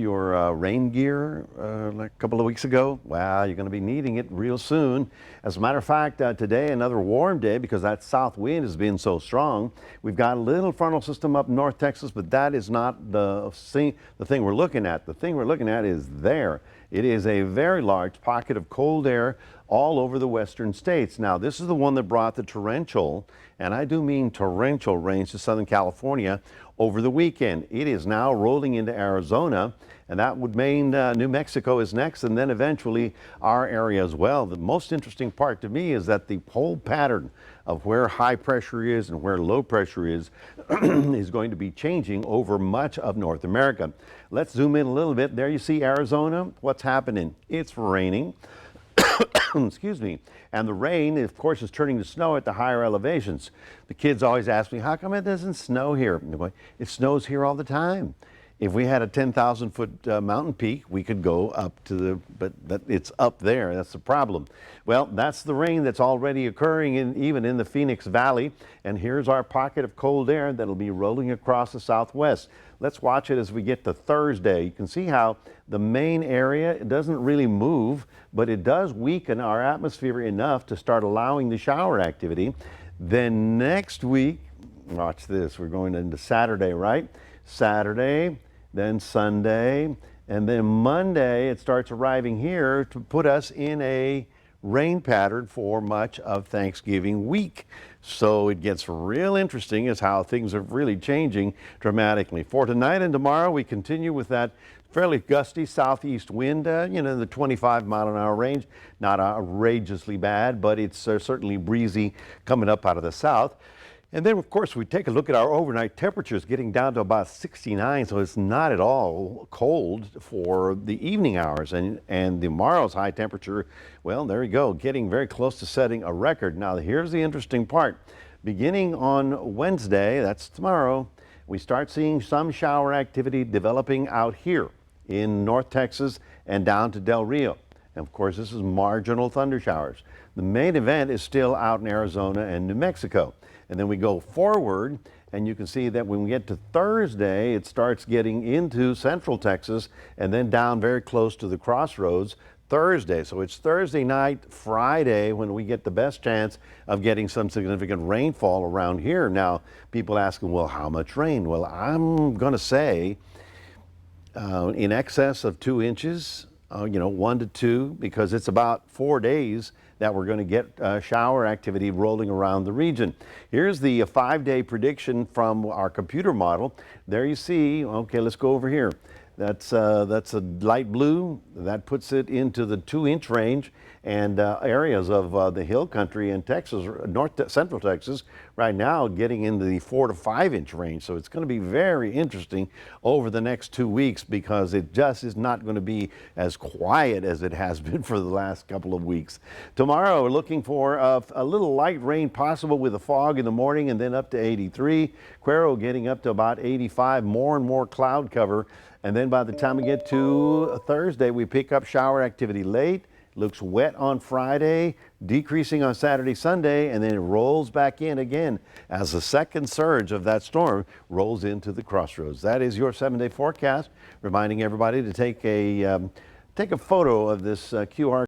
Your rain gear like a couple of weeks ago? Well, you're going to be needing it real soon. As a matter of fact, today another warm day because that south wind has been so strong. We've got a little frontal system up North Texas, but that is not the thing we're looking at. The thing we're looking at is there. It is a very large pocket of cold air all over the western states. Now, this is the one that brought the torrential, and I do mean torrential rains to Southern California over the weekend. It is now rolling into Arizona, and that would mean New Mexico is next, and then eventually our area as well. The most interesting part to me is that the whole pattern of where high pressure is and where low pressure is is going to be changing over much of North America. Let's zoom in a little bit. There you see Arizona. What's happening? It's raining. Excuse me. And the rain, of course, is turning to snow at the higher elevations. The kids always ask me, how come it doesn't snow here? It snows here all the time. If we had a 10,000-foot mountain peak, we could go up to but it's up there. That's the problem. Well, that's the rain that's already occurring even in the Phoenix Valley. And here's our pocket of cold air that'll be rolling across the southwest. Let's watch it as we get to Thursday. You can see how the main area, it doesn't really move, but it does weaken our atmosphere enough to start allowing the shower activity. Then next week, watch this, we're going into Saturday, right? Saturday, then Sunday, and then Monday it starts arriving here to put us in a rain pattern for much of Thanksgiving week. So it gets real interesting as how things are really changing dramatically. For tonight and tomorrow, we continue with that fairly gusty southeast wind, the 25-mile-an-hour range. Not outrageously bad, but it's certainly breezy coming up out of the south. And then, of course, we take a look at our overnight temperatures getting down to about 69, so it's not at all cold for the evening hours. And tomorrow's high temperature, well, there you go, getting very close to setting a record. Now, here's the interesting part. Beginning on Wednesday, that's tomorrow, we start seeing some shower activity developing out here in North Texas and down to Del Rio. And of course, this is marginal thunder showers. The main event is still out in Arizona and New Mexico. And then we go forward, and you can see that when we get to Thursday, it starts getting into central Texas and then down very close to the crossroads Thursday. So it's Thursday night, Friday, when we get the best chance of getting some significant rainfall around here. Now, people asking, well, how much rain? Well, I'm going to say in excess of 2 inches. 1 to 2, because it's about 4 days that we're going to get shower activity rolling around the region. Here's the 5-day prediction from our computer model. There you see, okay, let's go over here. That's a light blue. That puts it into the 2-inch range, and areas of the hill country in Texas, central Texas, right now getting into the 4 to 5-inch range. So it's going to be very interesting over the next 2 weeks because it just is not going to be as quiet as it has been for the last couple of weeks. Tomorrow, we're looking for a little light rain possible with a fog in the morning and then up to 83. Cuero getting up to about 85, more and more cloud cover. And then by the time we get to Thursday, we pick up shower activity late. Looks wet on Friday, decreasing on Saturday, Sunday, and then it rolls back in again as the second surge of that storm rolls into the crossroads. That is your 7-day forecast, reminding everybody to take a photo of this QR